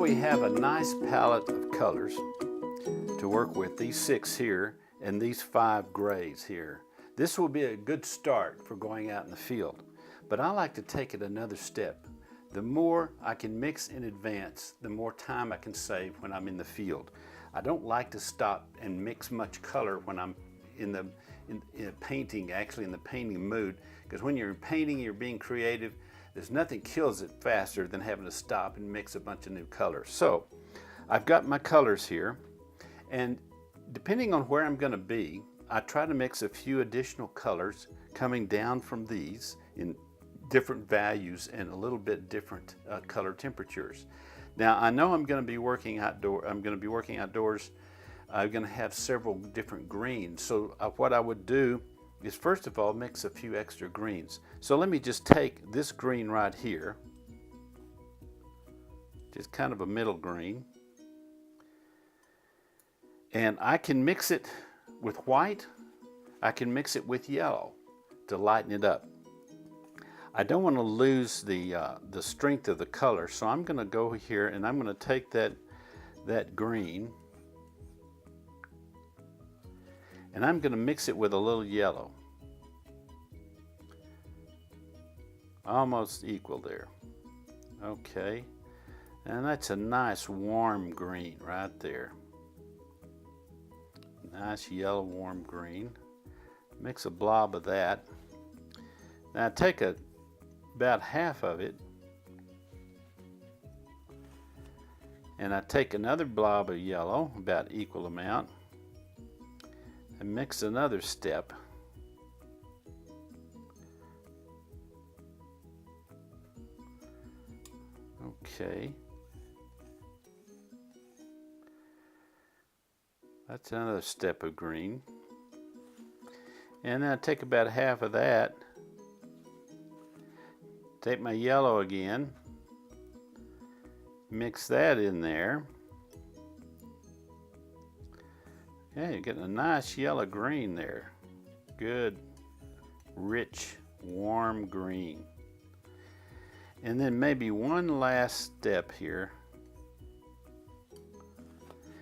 we have a nice palette of colors to work with, these 6 here and these 5 grays here. This will be a good start for going out in the field, but I like to take it another step. The more I can mix in advance, the more time I can save when I'm in the field. I don't like to stop and mix much color when I'm in painting, actually in the painting mood, because when you're painting, you're being creative. There's nothing kills it faster than having to stop and mix a bunch of new colors. So I've got my colors here, and depending on where I'm going to be, I try to mix a few additional colors coming down from these in different values and a little bit different color temperatures. Now I know I'm going to be working outdoors. I'm going to have several different greens. So what I would do is, first of all, mix a few extra greens. So let me just take this green right here, just kind of a middle green, and I can mix it with white. I can mix it with yellow to lighten it up. I don't want to lose the strength of the color, so I'm going to go here and I'm going to take that green and I'm going to mix it with a little yellow. Almost equal there. Okay, and that's a nice warm green right there. Nice yellow warm green. Mix a blob of that. Now take about half of it and I take another blob of yellow, about equal amount, and mix another step. Okay, that's another step of green, and then I take about half of that, take my yellow again, mix that in there. Yeah, you're getting a nice yellow green there. Good, rich, warm green. And then maybe one last step here.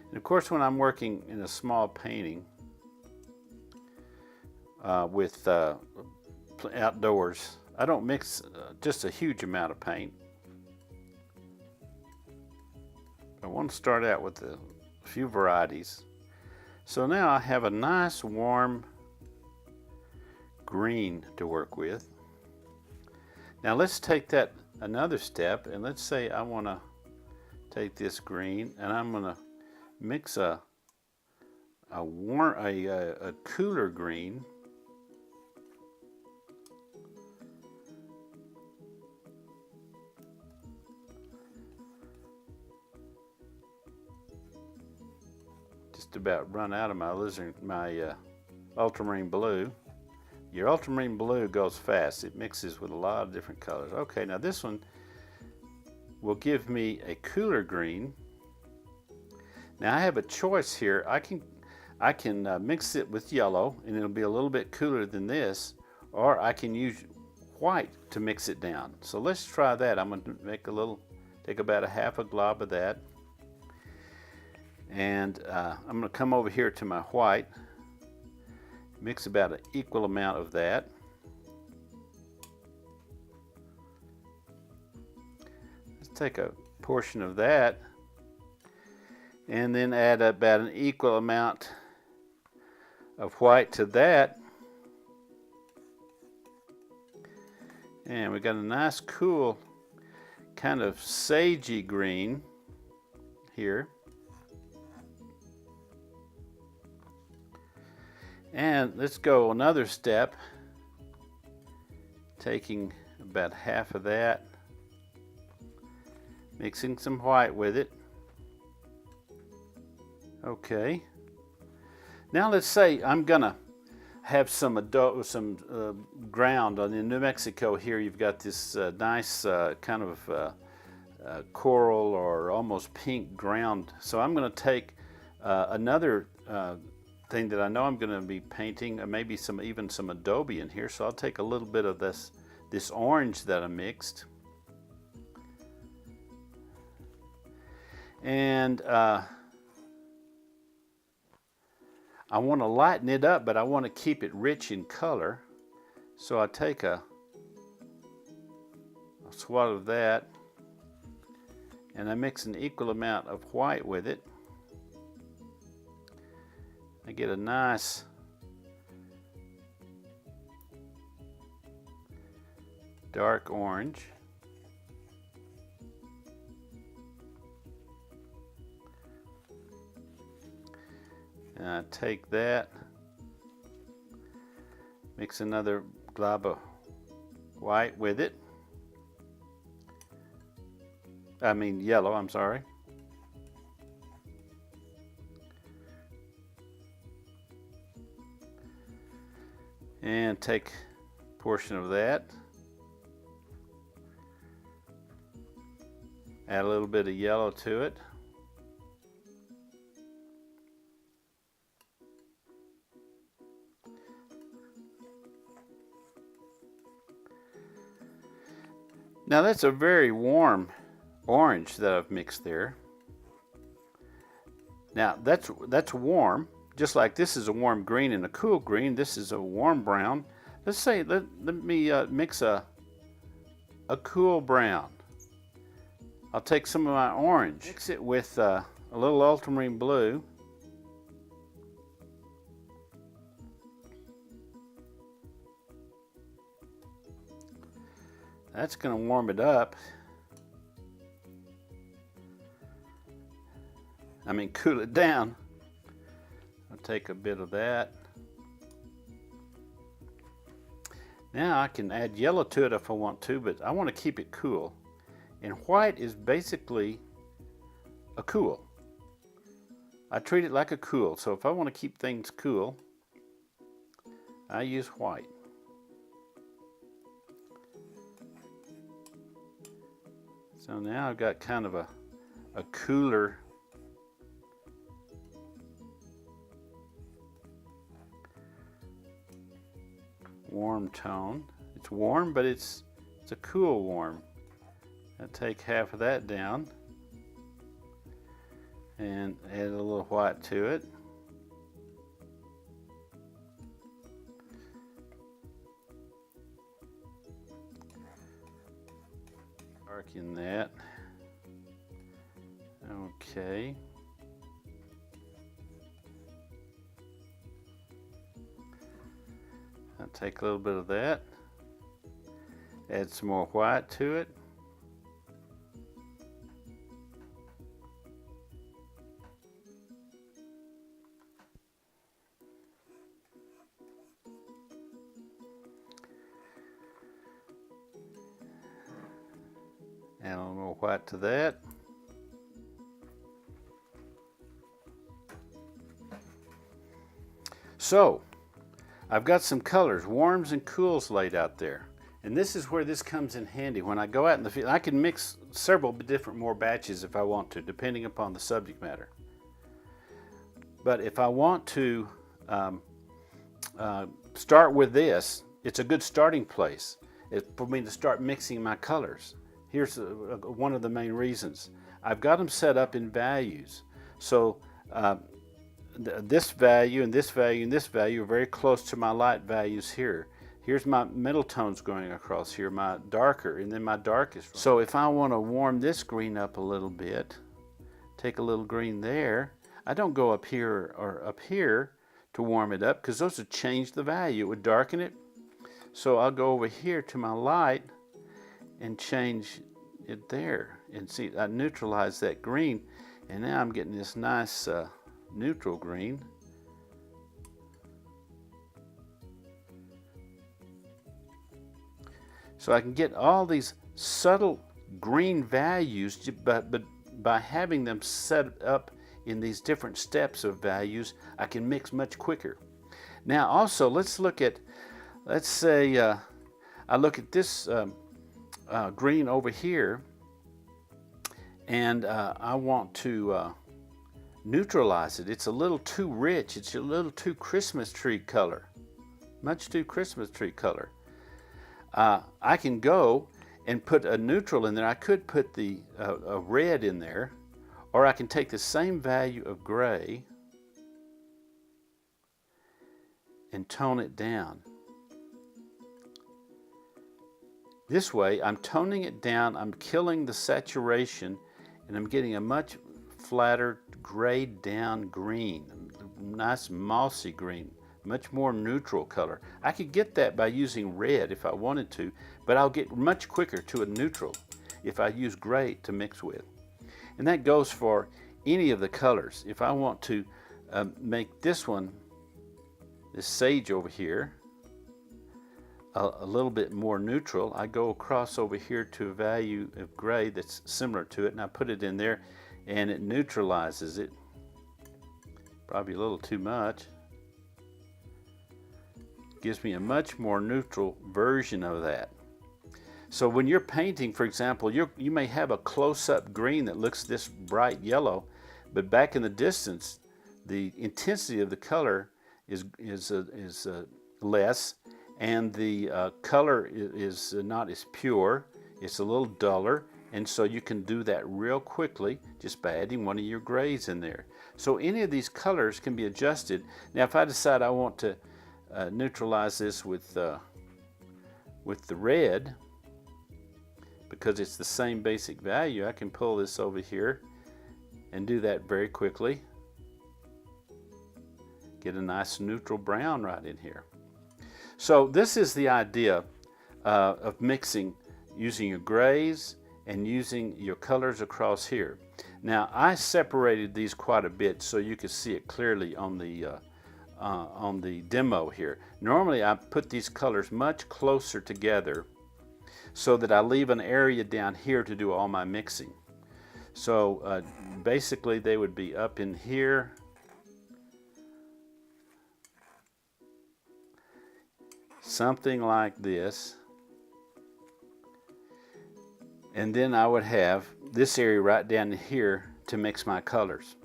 And of course, when I'm working in a small painting with outdoors, I don't mix just a huge amount of paint. I want to start out with a few varieties. So now I have a nice warm green to work with. Now let's take that another step, and let's say I want to take this green and I'm going to mix a cooler green . Just about run out of my ultramarine blue. Your ultramarine blue goes fast. It mixes with a lot of different colors. Okay, now this one will give me a cooler green. Now I have a choice here. I can mix it with yellow and it'll be a little bit cooler than this, or I can use white to mix it down. So let's try that. I'm going to take about a half a glob of that, and I'm going to come over here to my white. Mix about an equal amount of that. Let's take a portion of that and then add about an equal amount of white to that. And we got a nice cool kind of sagey green here. And let's go another step, taking about half of that, mixing some white with it. Okay. Now let's say I'm gonna have some ground. In New Mexico here you've got this nice kind of coral or almost pink ground. So I'm gonna take another thing that I know I'm going to be painting, maybe even some adobe in here. So I'll take a little bit of this orange that I mixed, And I want to lighten it up, but I want to keep it rich in color. So I take a swat of that, and I mix an equal amount of white with it. I get a nice dark orange. And I take that, mix another glob of white with it. I mean yellow, I'm sorry. And take a portion of that. Add a little bit of yellow to it. Now that's a very warm orange that I've mixed there. Now that's warm, just like this is a warm green and a cool green. This is a warm brown. Let's say let me mix a cool brown. I'll take some of my orange, mix it with a little ultramarine blue. That's going to warm it up. I mean, cool it down. I'll take a bit of that. Now I can add yellow to it if I want to, but I want to keep it cool. And white is basically a cool. I treat it like a cool. So if I want to keep things cool, I use white. So now I've got kind of a cooler warm tone. It's warm, but it's a cool warm. I take half of that down and add a little white to it. Darken that. Okay. I'll take a little bit of that. Add some more white to it. Add a little more white to that. So, I've got some colors, warms and cools laid out there. And this is where this comes in handy. When I go out in the field, I can mix several different more batches if I want to, depending upon the subject matter. But if I want to start with this, it's a good starting place for me to start mixing my colors. Here's one of the main reasons. I've got them set up in values. So this value and this value and this value are very close to my light values here. Here's my middle tones going across here, my darker, and then my darkest. So if I want to warm this green up a little bit, take a little green there. I don't go up here or up here to warm it up because those would change the value. It would darken it. So I'll go over here to my light and change it there. And see, I neutralize that green, and now I'm getting this nice neutral green. So I can get all these subtle green values, but by having them set up in these different steps of values, I can mix much quicker. Now also, let's say I look at this green over here, and I want to neutralize it. It's a little too rich. It's a little too Christmas tree color, much too Christmas tree color. I can go and put a neutral in there. I could put a red in there, Or I can take the same value of gray and tone it down. This way, I'm toning it down, I'm killing the saturation, and I'm getting a much flatter, grayed down green, a nice mossy green, much more neutral color. I could get that by using red if I wanted to, but I'll get much quicker to a neutral if I use gray to mix with. And that goes for any of the colors. If I want to make this one, this sage over here, a little bit more neutral, I go across over here to a value of gray that's similar to it, and I put it in there, and it neutralizes it. Probably a little too much. Gives me a much more neutral version of that. So when you're painting, for example, you may have a close-up green that looks this bright yellow, but back in the distance, the intensity of the color is less, and the color is not as pure. It's a little duller, and so you can do that real quickly just by adding one of your grays in there. So any of these colors can be adjusted. Now if I decide I want to neutralize this with the red, because it's the same basic value, I can pull this over here and do that very quickly. Get a nice neutral brown right in here. So this is the idea of mixing, using your grays and using your colors across here. Now I separated these quite a bit so you could see it clearly on the demo here. Normally I put these colors much closer together so that I leave an area down here to do all my mixing. So basically they would be up in here, something like this, and then I would have this area right down here to mix my colors.